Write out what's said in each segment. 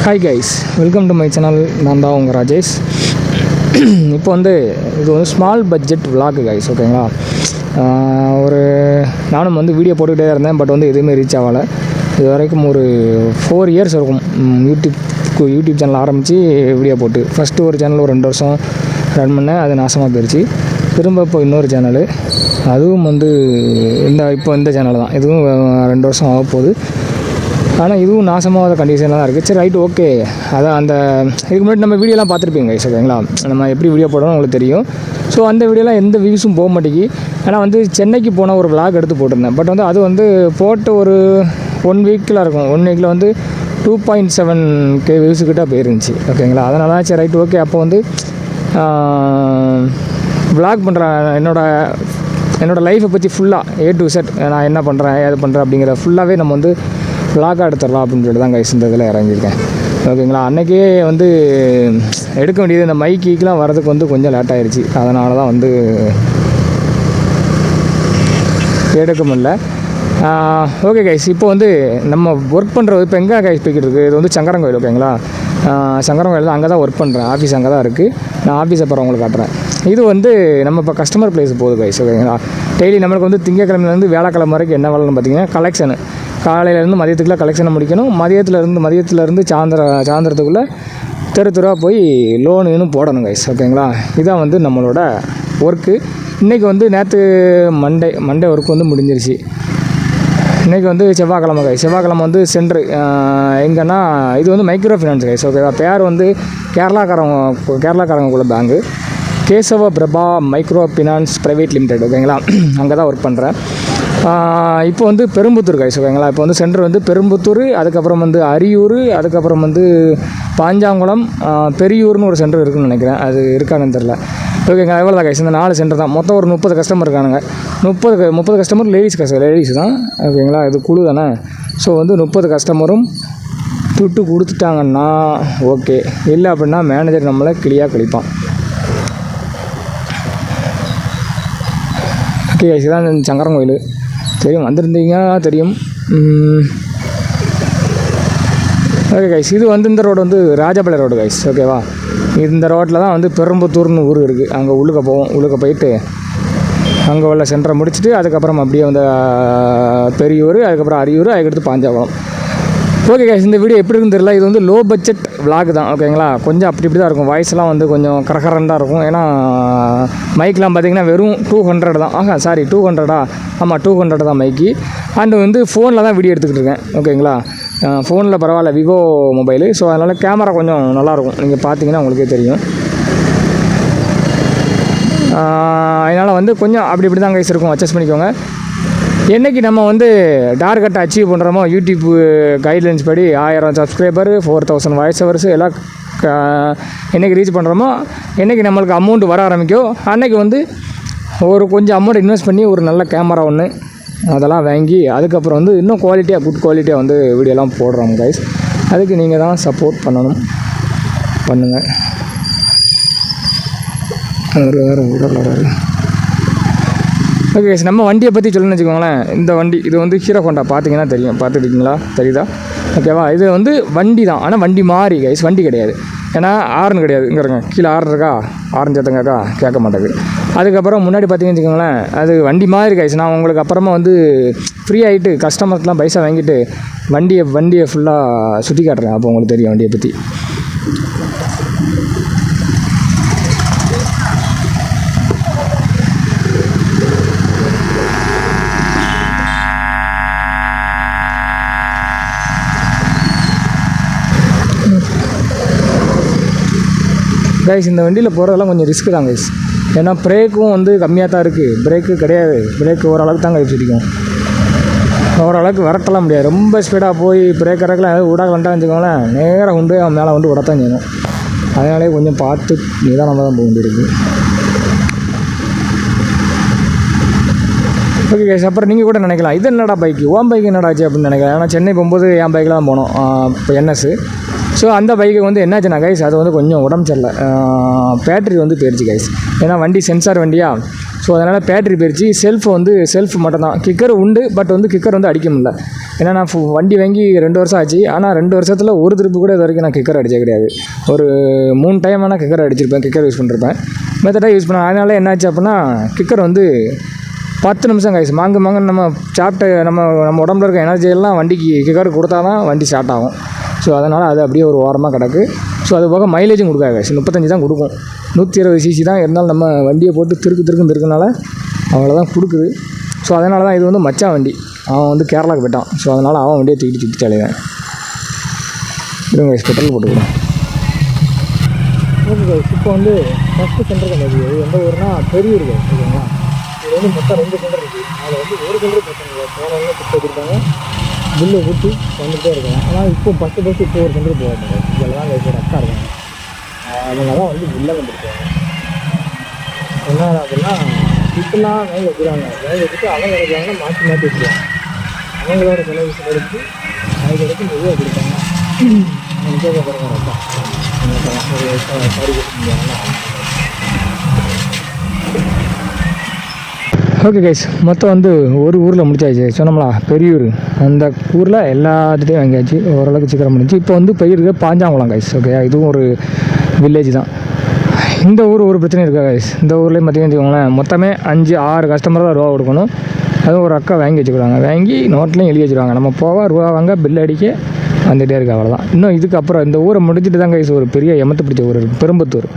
Hi guys, welcome to my channel. நான் தான் உங்கள் ராஜேஷ். இப்போ இது ஸ்மால் பட்ஜெட் விலாக் கைஸ், ஓகேங்களா. நானும் வீடியோ போட்டுக்கிட்டே தான் இருந்தேன். பட் எதுவுமே ரீச் ஆகலை. இது வரைக்கும் ஒரு 4 இயர்ஸ் இருக்கும் யூடியூப் சேனல் ஆரம்பித்து வீடியோ போட்டு. ஃபஸ்ட்டு ஒரு சேனல் ஒரு 2 வருஷம் ரன் பண்ணேன், அது நாசமாக போயிடுச்சு. திரும்ப இப்போ இன்னொரு சேனலு, அதுவும் இந்த சேனல் தான். இதுவும் 2 வருஷம் ஆக போகுது. ஆனால் இதுவும் நாசமாகாத கண்டிஷனில் தான் இருக்குது. சரி, ரைட்டு, ஓகே. அதான் இதுக்கு முன்னாடி நம்ம வீடியோலாம் பார்த்துருப்பீங்க கைஸ், ஓகேங்களா. நம்ம எப்படி வீடியோ போடணும் உங்களுக்கு தெரியும். ஸோ அந்த வீடியோலாம் எந்த வியூஸும் போக மாட்டேங்கி. ஆனால் சென்னைக்கு போன ஒரு விளாக் எடுத்து போட்டிருந்தேன். பட் அது போட்ட ஒரு 1 வீக்கில் இருக்கும். 1 வீக்கில் 2.7K வியூஸுக்கிட்ட போயிருந்துச்சு, ஓகேங்களா. அதனால தான் சரி, ரைட்டு, ஓகே. அப்போ விளாக் பண்ணுறேன் என்னோடய லைஃப்பை பற்றி ஃபுல்லாக A to Z, நான் என்ன பண்ணுறேன் ஏது பண்ணுறேன் அப்படிங்கிற ஃபுல்லாகவே நம்ம விளாகாக எடுத்துடலாம் அப்படின்னு சொல்லிட்டு தான் கைஸ் இந்த இதில் இறங்கியிருக்கேன், ஓகேங்களா. அன்றைக்கே எடுக்க வேண்டியது இந்த மைக்கிக்கெலாம் வரதுக்கு கொஞ்சம் லேட் ஆகிடுச்சு. அதனால தான் எடுக்க முடியல. ஓகே கைஸ், இப்போ நம்ம ஒர்க் பண்ணுறது இப்போ எங்கே கைஸ் போய்கிட்டு இருக்குது. இது சங்கரங்கோயில், ஓகேங்களா. சங்கரங்கோயில் தான், அங்கே தான் ஒர்க் பண்ணுறேன். ஆஃபீஸ் அங்கே தான் இருக்குது. நான் ஆஃபீஸ் அப்புறம் உங்களுக்கு காட்டுறேன். இது நம்ம இப்போ கஸ்டமர் பிளேஸ் போகுது கைஸ், ஓகேங்களா. டெய்லி நம்மளுக்கு திங்கக்கிழமையிலேருந்து வியாழக்கிழமை வரைக்கும் என்ன வேலைன்னு பார்த்தீங்கன்னா கலெக்ஷனு. காலையிலேருந்து மதியத்துக்குள்ளே கலெக்ஷனை முடிக்கணும். மதியத்துலேருந்து சாயந்தரத்துக்குள்ளே தெருவாக போய் லோனு போடணும் கைஸ், ஓகேங்களா. இதான் நம்மளோட ஒர்க்கு. இன்றைக்கி நேற்று மண்டே ஒர்க் முடிஞ்சிருச்சு. இன்றைக்கி செவ்வாய்க்கிழமை கைஸ். செவ்வாய்க்கிழமை சென்ட்ரு எங்கன்னா இது மைக்ரோ ஃபினான்ஸ் கைஸ், ஓகேவா. பேர் கேரளாக்காரங்களுக்குள்ள bank, Kesava Prabha micro finance private limited, ஓகேங்களா. அங்கே தான் ஒர்க் பண்ணுறேன். இப்போ பெரும்புத்தூர் கைஸ், ஓகேங்களா. இப்போ சென்டர் பெரும்புத்தூர், அதுக்கப்புறம் அரியூர், அதுக்கப்புறம் பாஞ்சாங்குளம், பெரியூர்னு ஒரு சென்டர் இருக்குதுன்னு நினைக்கிறேன். அது இருக்கான்னு தெரில, ஓகேங்களா. எவ்வளோ தான் கைஸ், இந்த 4 சென்டர் தான். மொத்தம் ஒரு 30 கஸ்டமர் இருக்கானுங்க. 30 கஸ்டமர் லேடிஸ் தான், ஓகேங்களா. இது குழு தானே. ஸோ 30 கஸ்டமரும் துட்டு கொடுத்துட்டாங்கன்னா ஓகே, இல்லை அப்படின்னா மேனேஜர் நம்மளை கிளியாக கழிப்பான். ஓகே கைஸ், இதான் சங்கரங்கோயில். தெரியும், வந்திருந்தீங்க தெரியும். ஓகே கைஸ், இது இந்த ரோடு ராஜபாளையம் ரோடு கைஸ், ஓகேவா. இந்த ரோட்டில் தான் பெரும்புத்தூர்னு ஊர் இருக்குது. அங்கே உள்ளுக்க போயிட்டு அங்கே உள்ள சென்டரை முடிச்சுட்டு அதுக்கப்புறம் அப்படியே பெரியூர், அதுக்கப்புறம் அரியூர், அதுக்கடுத்து பாஞ்சாங்குளம். ஓகே கைஸ், இந்த வீடியோ எப்படி இருக்குன்னு தெரியல. இது லோ பட்ஜெட் விளாக் தான், ஓகேங்களா. கொஞ்சம் அப்படி தான் இருக்கும். வாய்ஸ்லாம் கொஞ்சம் கரகரண்டாக இருக்கும். ஏன்னா மைக்லாம் பார்த்திங்கன்னா வெறும் 200 தான். 200 ஆமாம், 200 தான் மைக்கு. அண்டு ஃபோனில் தான் வீடியோ எடுத்துக்கிட்டு இருக்கேன், ஓகேங்களா. ஃபோனில் பரவாயில்ல, விவோ மொபைலு. ஸோ அதனால் கேமரா கொஞ்சம் நல்லாயிருக்கும். நீங்கள் பார்த்தீங்கன்னா உங்களுக்கே தெரியும். அதனால் கொஞ்சம் அப்படி தான் கைஸ் இருக்கும். அட்ஜஸ்ட் பண்ணிக்கோங்க. என்றைக்கு நம்ம டார்கெட்டை அச்சீவ் பண்ணுறோமோ, யூடியூப் கைட்லைன்ஸ் படி 1000 சப்ஸ்கிரைபர், 4000 வாய்ஸ் ஹவர்ஸு எல்லாம் என்றைக்கு ரீச் பண்ணுறோமோ, என்றைக்கு நம்மளுக்கு அமௌண்ட் வர ஆரம்பிக்கோ, அன்றைக்கி ஒரு கொஞ்சம் அமௌண்ட் இன்வெஸ்ட் பண்ணி ஒரு நல்ல கேமரா ஒன்று அதெல்லாம் வாங்கி அதுக்கப்புறம் இன்னும் குட் குவாலிட்டியாக வீடியோலாம் போடுறோம் கைஸ். அதுக்கு நீங்கள் தான் சப்போர்ட் பண்ணுங்கள். வேறு விடலாரு. ஓகே கைஸ், நம்ம வண்டியை பற்றி சொல்லணும்னு வச்சுக்கோங்களேன். இந்த வண்டி இது ஹீரோ ஹோண்டா. பார்த்தீங்கன்னா தெரியும், பார்த்துருக்கீங்களா, தெரியுதா, ஓகேவா. இது வண்டி தான், ஆனால் வண்டி மாறி கைஸ், வண்டி கிடையாது. ஏன்னா ஆர்ன் கிடையாது. இங்கே இருங்க, கீழே ஆர்ன் இருக்கா, ஆரன் சேர்த்துங்கக்கா, கேட்க மாட்டேங்குது. அதுக்கப்புறம் முன்னாடி பார்த்தீங்கன்னு வச்சுக்கோங்களேன், அது வண்டி மாதிரி கைஸ். நான் உங்களுக்கு அப்புறமா ஃப்ரீ ஆகிட்டு கஸ்டமர்ஸ்லாம் பைசா வாங்கிட்டு வண்டியை ஃபுல்லாக சுற்றி காட்டுறேன். அப்போ உங்களுக்கு தெரியும் வண்டியை பற்றி. கைஸ், இந்த வண்டியில் போகிறதெல்லாம் கொஞ்சம் ரிஸ்க்கு தான் கைஸ். ஏன்னா பிரேக்கும் கம்மியாக தான் இருக்குது. பிரேக்கு கிடையாது. பிரேக்கு ஓரளவுக்கு தான் கைஸ் பிடிக்கும். ஓரளவுக்கு வரட்டலாம் முடியாது. ரொம்ப ஸ்பீடாக போய் பிரேக் இறக்கலாம் விடாக்கலான்ட்டா வச்சுக்கோங்களேன், நேராக அவன் மேலே விடத்தான் செய்யணும். அதனாலே கொஞ்சம் பார்த்து நிதானமாக தான் போக வேண்டியிருக்கு. ஓகே கைஸ், அப்புறம் நீங்கள் கூட நினைக்கலாம், இது என்னடா பைக்கு, பைக்கு என்னடாச்சு அப்படின்னு நினைக்கலாம். ஏன்னா சென்னை போகும்போது என் பைக்கில் தான் போனோம், இப்போ NS. ஸோ அந்த பைக்கு என்னாச்சுன்னா கைஸ், அது கொஞ்சம் உடம்பு சரியில்லை. பேட்ரி போயிடுச்சு கைஸ். ஏன்னா வண்டி சென்சார் வண்டியா. ஸோ அதனால் பேட்ரி போயிடுச்சு. செல்ஃப் மட்டும் தான், கிக்கர் உண்டு, பட் வந்து கிக்கர் வந்து அடிக்க முடியல. ஏன்னா நான் வண்டி வாங்கி 2 வருஷம் ஆச்சு. ஆனால் 2 வருஷத்தில் ஒரு திருப்பு கூட இது வரைக்கும் நான் கிக்கர் அடிச்சே கிடையாது. ஒரு 3 டைம் ஆனால் கிக்கர் அடிச்சிருப்பேன், கிக்கர் யூஸ் பண்ணிருப்பேன், மெத்தடாக யூஸ் பண்ணேன். அதனால என்னாச்சு அப்படின்னா கிக்கர் வந்து 10 நிமிஷம் கைஸ் மாங்கு நம்ம சாப்பிட்ட நம்ம உடம்புல இருக்க எனர்ஜி எல்லாம் வண்டிக்கு கிக்கர் கொடுத்தா தான் வண்டி ஸ்டார்ட் ஆகும். ஸோ அதனால் அது அப்படியே ஒரு ஓரமாக கிடக்கு. ஸோ அது போக மைலேஜும் கொடுக்காது கைஸ், 35 தான் கொடுக்கும். 120 சிசி தான் இருந்தாலும் நம்ம வண்டியை போட்டு திருக்குனால அவ்வளோதான் கொடுக்குது. ஸோ அதனால தான் இது வந்து மச்சான் வண்டி, அவன் வந்து கேரளாவுக்கு போயிட்டான். ஸோ அதனால் அவன் வண்டியை தூக்கிட்டு சுற்றி அலைவேன். இருங்க கைஸ், பெட்ரோல் போட்டுக்கிறேன். ஓகே கைஸ், இப்போ வந்து ஃபஸ்ட்டு சென்டர் கம்பெனி எந்த ஊர்னா பெரியூர் கைஸ், ஓகேங்களா. இது வந்து மொத்தம் 2 சென்டர் இருக்குது. அதில் வந்து ஒரு சென்டர் பிரச்சனை இல்லை, போனவங்க கொடுத்து வச்சுருக்காங்க, பில்லு ஊற்றி வந்துகிட்டே இருக்காங்க. ஆனால் இப்போ பஸ்ட்டு இப்போ ஒரு சென்டர் போகாது. இதில் தான் கைஸ் ஒரு அக்கா இருக்காங்க, அவங்க தான் வந்து பில்லை வந்துருக்காங்க. என்ன அப்படின்னா இப்பெல்லாம் வேலை வைக்கிறாங்க, வேலை வச்சுட்டு அவங்க கிடைக்கிறாங்கன்னா மாற்றி வச்சுருவாங்க. அவங்களோட செலவு எடுத்து அதுக்கு எடுத்து நிறைய கொடுப்பாங்க. அவங்க கேட்கப்படுறாங்க அக்கா சாரி கொடுத்துருந்தாங்கன்னா. ஓகே கைஸ், மொத்தம் வந்து ஒரு ஊரில் முடிச்சாச்சு. சொன்னோம்னா பெரியூர், அந்த ஊரில் எல்லாத்துட்டையும் வாங்கியாச்சு, ஓரளவுக்கு சீக்கிரம் முடிஞ்சு. இப்போ வந்து பெரியூருக்கு பாஞ்சாங்குளம் கைஸ், ஓகே. இதுவும் ஒரு வில்லேஜ் தான். இந்த ஊர் ஒரு பிரச்சனை இருக்கா கைஸ், இந்த ஊர்லேயும் பார்த்தீங்கன்னு வச்சுக்கோங்களேன், மொத்தமே 5-6 கஸ்டமர் தான் ரூபா கொடுக்கணும். அதுவும் ஒரு அக்கா வாங்கி வச்சுக்கிறாங்க, வாங்கி நோட்லேயும் எழுதி வச்சுருவாங்க. நம்ம போவா ரூபா வாங்க பில் அடிக்க வந்துகிட்டே இருக்குது, அவ்வளோதான். இன்னும் இதுக்கப்புறம் இந்த ஊரை முடிச்சுட்டு தான் கைஸ் ஒரு பெரிய எமத்து பிடிச்ச ஊர் இருக்குது, பெரும்பத்தூர்.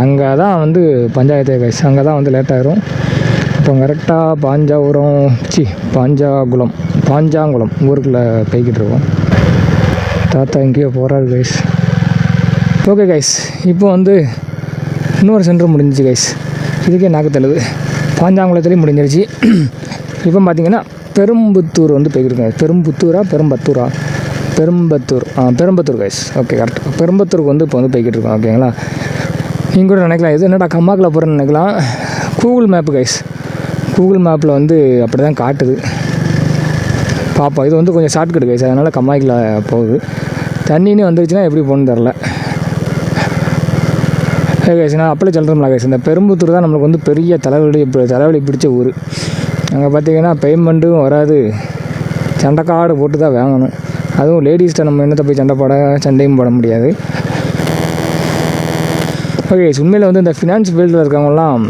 அங்கே தான் வந்து பஞ்சாயத்தே கைஸ், அங்கே தான் வந்து லேட்டாகிடும். இப்போ கரெக்டாக பாஞ்சாங்குளம் ஊருக்குள்ளே போய்கிட்டு இருக்கோம். தாத்தா எங்கேயோ போகிறாரு கைஸ். ஓகே கைஸ், இப்போ வந்து இன்னொரு சென்டர் முடிஞ்சிச்சு கைஸ், இதுக்கே நாக்கு தள்ளுது. பாஞ்சாங்குளத்துலேயும் முடிஞ்சிருச்சு. இப்போ பார்த்தீங்கன்னா பெரும்புத்தூர் வந்து போய்கிட்டு பெரும்பத்தூர் கைஸ், ஓகே கரெக்ட். பெரும்பத்தூருக்கு வந்து இப்போ வந்து போய்கிட்டு இருக்கோம், ஓகேங்களா. நீங்கள் கூட நினைக்கலாம் இது என்னடா கம்மாக்கில் போகிறேன்னு நினைக்கலாம். கூகுள் மேப்பு கைஸ், கூகுள் மேப்பில் வந்து அப்படி தான் காட்டுது, பார்ப்போம். இது வந்து கொஞ்சம் ஷார்ட்கட் கைஸ், அதனால் கம்மாய்க்கில் போகுது. தண்ணின்னு வந்துருச்சுன்னா எப்படி போகணுன்னு தெரில. கைஸ் நான் அப்படியே சொல்கிறோம்ல கைஸ், இந்த பெரும்புத்தூர் தான் நம்மளுக்கு வந்து பெரிய தலைவலி பிடிச்ச ஊர். அங்கே பார்த்தீங்கன்னா பேமெண்ட்டும் வராது, சண்டைக்காடு போட்டு தான் வாங்கணும். அதுவும் லேடிஸ்ட்டை நம்ம என்னத்தை போய் சண்டையும் போட முடியாது. ஓகே கைஸ், உண்மையில் வந்து இந்த ஃபினான்ஸ் ஃபீல்டில் இருக்கவங்கலாம்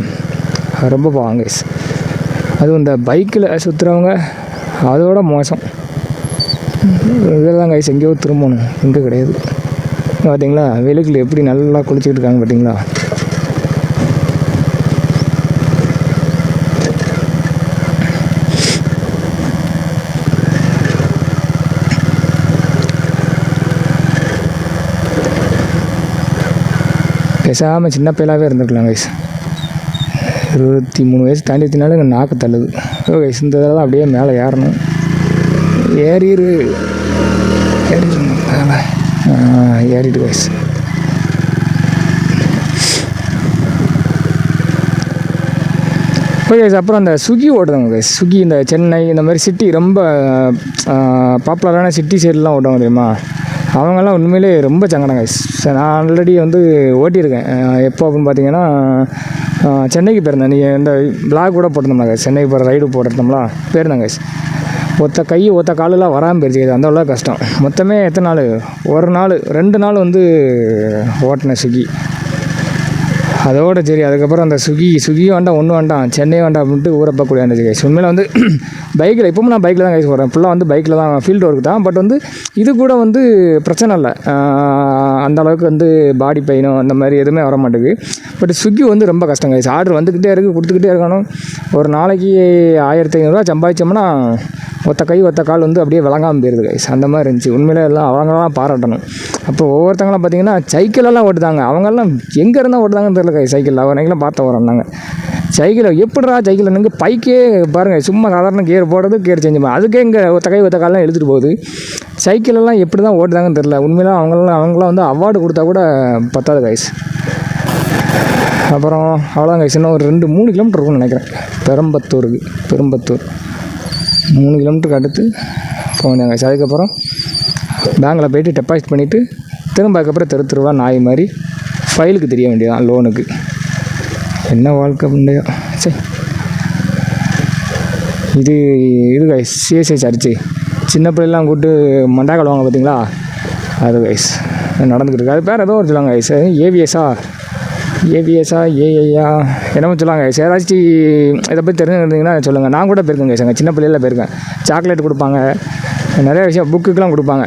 ரொம்ப பாவம் கைஸ். அதுவும் இந்த பைக்கில் சுற்றுறவங்க அதோட மோசம். இதில் தான் கைஸ் எங்கேயோ திரும்பணும், இங்கே கிடையாது. பார்த்தீங்களா வெளுக்கில் எப்படி நல்லா குளிச்சுக்கிட்டு இருக்காங்க பார்த்தீங்களா. பேசாமல் சின்ன பையலாகவே இருந்திருக்கலாம் கைஸ். 23 வயசு தாண்டினாலும் இங்கே நாக்கு தள்ளுது. கைஸ் இந்த இதெல்லாம் அப்படியே மேலே ஏறணும். ஏறிட்டு கைஸ். ஓகே கைஸ், அப்புறம் அந்த ஸ்விக்கி ஓட்டுறவங்க கைஸ், ஸ்விக்கி இந்த சென்னை இந்த மாதிரி சிட்டி ரொம்ப பாப்புலரான சிட்டி சைட்லாம் ஓட்டுவாங்க தெரியுமா, அவங்கெல்லாம் உண்மையிலே ரொம்ப சங்கடம் கைஸ். நான் ஆல்ரெடி வந்து ஓட்டியிருக்கேன். எப்போ அப்படின்னு பார்த்தீங்கன்னா சென்னைக்கு போயிருந்தேன். நீங்கள் இந்த பிளாக் கூட போட்டிருந்தோம்னா கைஸ், சென்னைக்கு போகிற ரைடு போட்டிருந்தோம்னா போயிருந்தேன் கைஸ். ஒத்த காலெலாம் வராமல் போயிடுச்சு கைஸ், அந்த அளவுக்கு கஷ்டம். மொத்தமே எத்தனை நாள், 2 நாள் வந்து ஓட்டினேன் ஸ்விக்கி. அதோட சரி, அதுக்கப்புறம் அந்த ஸ்விக்கி வேண்டாம் சென்னை வேண்டாம் அப்படின்ட்டு ஊரை பார்க்கக்கூடிய இருந்துச்சு கைஸ். உண்மையில் வந்து பைக்கில் இப்போவும் நான் பைக்கில் தான் கைஸ் போகிறேன், ஃபுல்லாக வந்து பைக்கில் தான், ஃபீல்டு ஒர்க் தான். பட் வந்து இது கூட வந்து பிரச்சனை இல்லை, அந்தளவுக்கு வந்து பாடி பெயினோ அந்த மாதிரி எதுவுமே வர மாட்டேங்குது. பட் ஸ்விக்கி வந்து ரொம்ப கஷ்டம் கைஸ். ஆர்டர் வந்துக்கிட்டே இருக்குது, கொடுத்துக்கிட்டே இருக்கணும். ஒரு நாளைக்கு 1500 சம்பாதிச்சோம்னா ஒத்த கால் வந்து அப்படியே விளங்காமல் போயிருது கைஸ். அந்த மாதிரி இருந்துச்சு. உண்மையிலே எல்லாம் அவங்களாம் பாராட்டணும். அப்போ ஒவ்வொருத்தங்களாம் பார்த்தீங்கன்னா சைக்கிளெல்லாம் ஓட்டுதாங்க, அவங்கெல்லாம் எங்கே இருந்தால் ஓட்டுதாங்கன்னு தெரியல கைஸ். சைக்கிள் அவனைக்கெல்லாம் பார்த்து வரோம்னாங்க. சைக்கிளை எப்படிடா சைக்கிள் எனக்கு பைக்கே பாருங்கள், சும்மா சாதாரண கியர் போடுறது, கியர் சேஞ்ச் பண்ண அதுக்கே இங்கே ஒத்த காலெலாம் எழுத்துட்டு போகுது. சைக்கிளெல்லாம் எப்படி தான் ஓட்டுதாங்கன்னு தெரில. உண்மையில அவங்களாம் வந்து அவார்டு கொடுத்தா கூட பத்தாது கைஸ். அப்புறம் அவ்வளோதான் கைஸ், இன்னும் ஒரு 2-3 கிலோமீட்டர் இருக்கும்னு நினைக்கிறேன் பெரும்பத்தூர் 3 கிலோமீட்டருக்கு அடுத்து போனேன் கைஸ். அதுக்கப்புறம் பேங்கில் போய்ட்டு டெபாசிட் பண்ணிவிட்டு திரும்ப அதுக்கப்புறம் தெருவா நாய் மாதிரி ஃபைலுக்கு தெரிய வேண்டியதான், லோனுக்கு. என்ன வாழ்க்கை முடியும் சரி. இது கைஸ் சிஎஸ்ஐ சர்ச்சு. சின்ன பிள்ளைலாம் கூப்பிட்டு மண்டா கழுவாங்க பார்த்தீங்களா, அது கைஸ் நடந்துக்கிட்டு இருக்கு. அது பேர் ஏதோ ஒரு சொல்லுவாங்க கைஸ், ஏவிஎஸ்ஸா ஏஐயா என்னமோ சொல்லுவாங்க கைஸ். யாராச்சும் இதை பற்றி தெரிஞ்சுருந்தீங்கன்னா சொல்லுங்கள். நான் கூட போயிருக்கேன் கைஸ், அங்கே சின்ன பிள்ளையில் போயிருக்கேன். சாக்லேட் கொடுப்பாங்க, நிறைய விஷயம் புக்குக்கெலாம் கொடுப்பாங்க,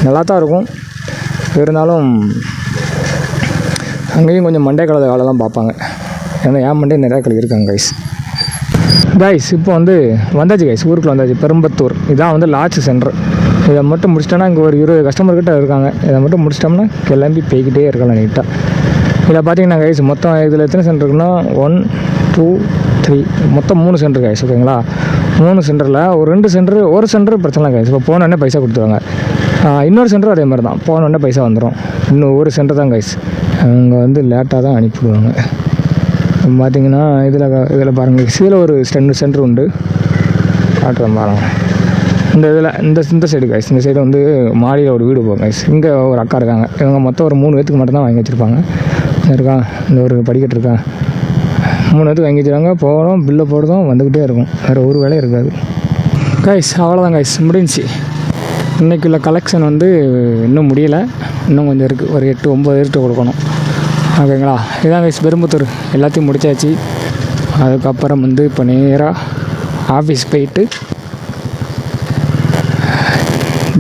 நல்லா தான் இருக்கும். இருந்தாலும் அங்கேயும் கொஞ்சம் மண்டே கலந்த காலெல்லாம் பார்ப்பாங்க. ஏன்னா என் மண்டே நிறையா கழி இருக்காங்க கைஸ். இப்போ வந்தாச்சு கைஸ், ஊருக்குள்ள வந்தாச்சு. பெரும்பத்தூர் இதான் லாட்ஜ் சென்டர். இதை மட்டும் முடிச்சிட்டோன்னா இங்கே ஒரு 20 கஸ்டமர்கிட்ட இருக்காங்க. இதை மட்டும் முடிச்சிட்டோம்னா கிளம்பி போய்கிட்டே இருக்கலாம் நீட்டாக. இதில் பார்த்தீங்கன்னா கைஸ் மொத்தம் இதில் எத்தனை சென்டர் இருக்குன்னா 1 2 3 மொத்தம் 3 சென்டர் கைஸ். ஓகேங்களா, 3 சென்டரில் ஒரு 2 சென்டர், ஒரு சென்டர் பிரச்சனை கைஸ். இப்போ போனோடனே பைசா கொடுத்துருவாங்க. இன்னொரு சென்டர் அதே மாதிரி தான், போனோடனே பைசா வந்துடும். இன்னும் ஒரு சென்டர் தான் கைஸ், அவங்க லேட்டாக தான் அனுப்பிவிடுவாங்க. பார்த்திங்கன்னா இதில் பாருங்கள், இதில் ஒரு 2 சென்டர் உண்டு, காட்டுறேன் பாருங்கள். இந்த சைடு கைஸ், இந்த சைடு மாடியில் ஒரு வீடு போகும் கைஸ். இங்கே ஒரு அக்கா இருக்காங்க, இவங்க மொத்தம் ஒரு 3 பேத்துக்கு மட்டும் தான் வாங்கி வச்சுருப்பாங்க. இருக்கா, இந்த ஒரு படிக்கட்டு இருக்கா, 3 பேத்துக்கு வாங்கி வச்சுருக்காங்க. போகிறோம், பில்லை போடுறதும் வந்துக்கிட்டே இருக்கும், வேறு ஒரு வேலையும் இருக்காது கைஸ். அவ்வளோதான் கைஸ், முடிஞ்சிச்சு. இன்றைக்குள்ள கலெக்ஷன் இன்னும் முடியலை, இன்னும் கொஞ்சம் இருக்குது, ஒரு 8-9 ரேட்டு கொடுக்கணும். ஓகேங்களா, இதான் கைஸ் பெரும்புத்தூர். எல்லாத்தையும் முடித்தாச்சு. அதுக்கப்புறம் இப்போ நேராக ஆஃபீஸ் போயிட்டு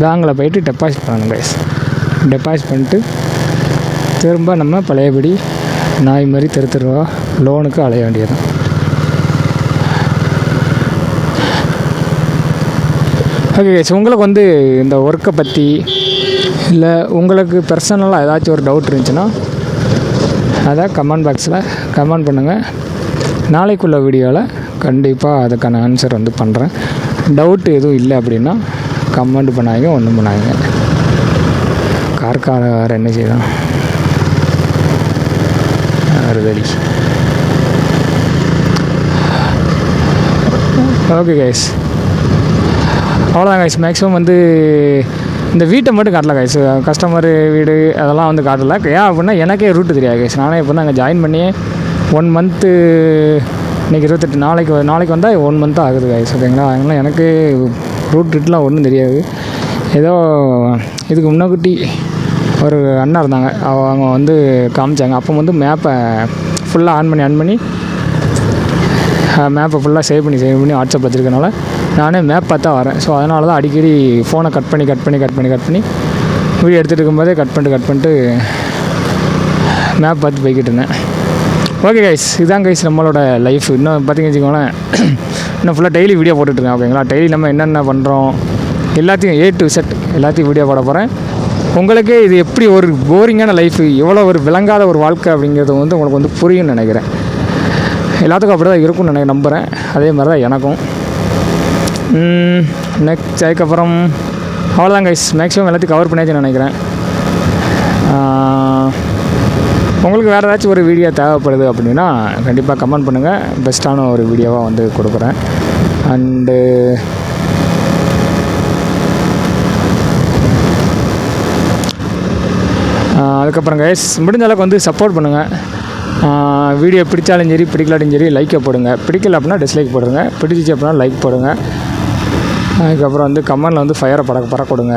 பேங்கில் போயிட்டு டெபாசிட் பண்ணணும் கைஸ். டெபாசிட் பண்ணிட்டு திரும்ப நம்ம பழையபடி நாய் மாதிரி தெருவா லோனுக்கு அலைய வேண்டியதுதான். ஓகே கைஸ், உங்களுக்கு இந்த ஒர்க்கை பற்றி இல்லை உங்களுக்கு பர்சனலாக ஏதாச்சும் ஒரு டவுட் இருந்துச்சுன்னா அதை கமெண்ட் பாக்ஸில் கமெண்ட் பண்ணுங்கள். நாளைக்குள்ள வீடியோவில் கண்டிப்பாக அதுக்கான ஆன்சர் பண்ணுறேன். டவுட்டு எதுவும் இல்லை அப்படின்னா கமெண்ட் பண்ணாங்க, ஒன்றும் பண்ணாங்க. கார்கார வேறு என்ன செய்யலாம் அறுதலி. ஓகே கைஸ், அவ்வளோதான் கைஸ். மேக்ஸிமம் இந்த வீட்டை மட்டும் காட்டல கைஸ், கஸ்டமரு வீடு அதெல்லாம் காட்டலை. ஏன் அப்படின்னா எனக்கே ரூட்டு தெரியாது கைஸ். நானே இப்போ தான் அங்கே ஜாயின் பண்ணியே 1 மந்த்து, இன்றைக்கி 28, நாளைக்கு வந்தால் 1 மந்த் ஆகுது கைஸ். ஓகேங்களா, அதனால் எனக்கு ரூட்லாம் ஒன்றும் தெரியாது. ஏதோ இதுக்கு முன்னாடி ஒரு அண்ணா இருந்தாங்க, அவங்க காமிச்சாங்க. அப்போ மேப்பை ஃபுல்லாக ஆன் பண்ணி மேப்பை ஃபுல்லாக சேவ் பண்ணி வாட்ஸ்அப் வச்சுருக்கனால நானே மேப் பார்த்தா வரேன். ஸோ அதனால தான் அடிக்கடி ஃபோனை கட் பண்ணி வீடியோ எடுத்துகிட்டு இருக்கும்போதே கட் பண்ணிட்டு மேப் பார்த்து போய்கிட்டு இருந்தேன். ஓகே கைஸ், இதுதான் கைஸ் நம்மளோட லைஃப். இன்னும் பார்த்திங்கன்னு வச்சுக்கோங்களேன், இன்னும் ஃபுல்லாக டெய்லி வீடியோ போட்டுட்ருக்கேன். ஓகேங்களா, டெய்லி நம்ம என்னென்ன பண்ணுறோம் எல்லாத்தையும் A to Z எல்லாத்தையும் வீடியோ போட போகிறேன். உங்களுக்கே இது எப்படி ஒரு போரிங்கான லைஃப், எவ்வளோ ஒரு விளங்காத ஒரு வாழ்க்கை அப்படிங்கிறது உங்களுக்கு புரியும்னு நினைக்கிறேன். எல்லாத்துக்கும் அப்படி தான் இருக்கும்னு நம்புகிறேன். அதே மாதிரி தான் எனக்கும். நெக்ஸ்ட் அதுக்கப்புறம் அவ்வளோதான் கைஸ், மேக்ஸிமம் எல்லாத்தையும் கவர் பண்ணியாச்சுன்னு நினைக்கிறேன். உங்களுக்கு வேறு ஏதாச்சும் ஒரு வீடியோ தேவைப்படுது அப்படின்னா கண்டிப்பாக கமெண்ட் பண்ணுங்கள், பெஸ்ட்டான ஒரு வீடியோவாக கொடுக்குறேன். அண்டு அதுக்கப்புறம் கைஸ் முடிஞ்ச அளவுக்கு சப்போர்ட் பண்ணுங்கள். வீடியோ பிடிச்சாலும் சரி பிடிக்கலாட்டியும் சரி லைக்கை போடுங்க, பிடிக்கல அப்படின்னா டிஸ்லைக் போடுங்க, பிடிச்சிச்சு அப்படின்னா லைக் போடுங்க. அதுக்கப்புறம் கமெண்டில் ஃபயரை பறக்க கொடுங்க.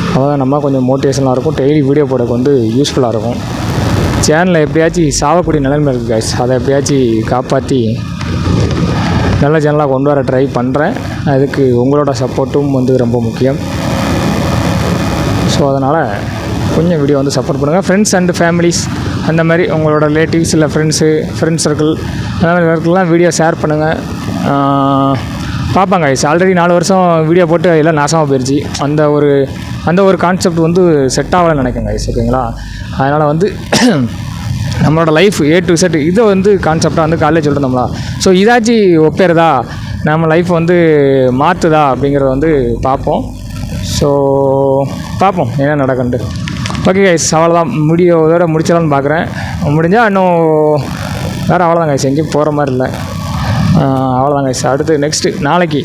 அப்போதான் நம்ம கொஞ்சம் மோட்டிவேஷனாக இருக்கும், டெய்லி வீடியோ போடுறதுக்கு யூஸ்ஃபுல்லாக இருக்கும். சேனலில் எப்படியாச்சும் சாவக்கூடிய நிலைமை இருக்குது கைஸ், அதை எப்படியாச்சும் காப்பாற்றி நல்ல சேனலாக கொண்டு வர ட்ரை பண்ணுறேன். அதுக்கு உங்களோட சப்போர்ட்டும் ரொம்ப முக்கியம். ஸோ அதனால் கொஞ்சம் வீடியோ சப்போர்ட் பண்ணுங்கள். ஃப்ரெண்ட்ஸ் அண்டு ஃபேமிலிஸ் அந்த மாதிரி உங்களோட ரிலேட்டிவ்ஸ் இல்லை ஃப்ரெண்ட்ஸ் சர்க்கிள் அந்த மாதிரி சர்க்கிள்லாம் வீடியோ ஷேர் பண்ணுங்கள். பார்ப்பாங்க கைஸ். ஆல்ரெடி 4 வருஷம் வீடியோ போட்டு எல்லாம் நாசமாக போயிடுச்சு. அந்த ஒரு கான்செப்ட் செட் ஆகலைன்னு நினைக்கிறேன் கைஸ். ஓகேங்களா, அதனால் நம்மளோட லைஃப் A to Z இதை கான்செப்டாக காலேஜ் சொல்லிருந்தோம்லா. ஸோ இதாச்சும் ஒப்பேறதா, நம்ம லைஃப் மாற்றுதா அப்படிங்கிறத பார்ப்போம். ஸோ பார்ப்போம் என்ன நடக்குன்ட்டு. ஓகே கைஸ், அவ்வளோதான். இதோட முடிச்சிடலான்னு பார்க்குறேன். முடிஞ்சால் இன்னும் வேறு அவ்வளோதான் கைஸ், எங்கேயும் போகிற மாதிரி இல்லை. அவ்வளோதான் கைஸ். அடுத்து நெக்ஸ்ட்டு நாளைக்கு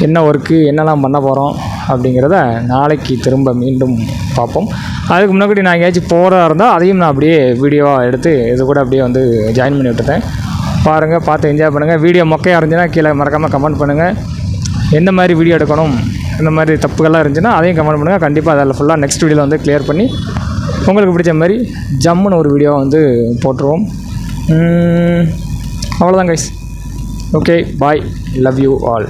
என்ன ஒர்க்கு என்னெல்லாம் பண்ண போகிறோம் அப்படிங்கிறத நாளைக்கு திரும்ப மீண்டும் பார்ப்போம். அதுக்கு முன்னாடி நான் எங்கேயாச்சும் போகிறதா இருந்தால் அதையும் நான் அப்படியே வீடியோவாக எடுத்து இது கூட அப்படியே ஜாயின் பண்ணி விட்டுட்டேன். பாருங்கள், பார்த்து என்ஜாய் பண்ணுங்கள். வீடியோ மொக்கையாக இருந்துச்சுன்னா கீழே மறக்காமல் கமெண்ட் பண்ணுங்கள். எந்த மாதிரி வீடியோ எடுக்கணும், இந்த மாதிரி தப்புகள்லாம் இருந்துச்சுன்னா அதையும் கமெண்ட் பண்ணுங்கள். கண்டிப்பாக அதில் ஃபுல்லாக நெக்ஸ்ட் வீடியோவில் வந்து கிளியர் பண்ணி உங்களுக்கு பிடிச்ச மாதிரி ஜம்முன்னு ஒரு வீடியோ வந்து போட்டுருவோம். அவ்வளோதான் guys. Okay, bye, love you all.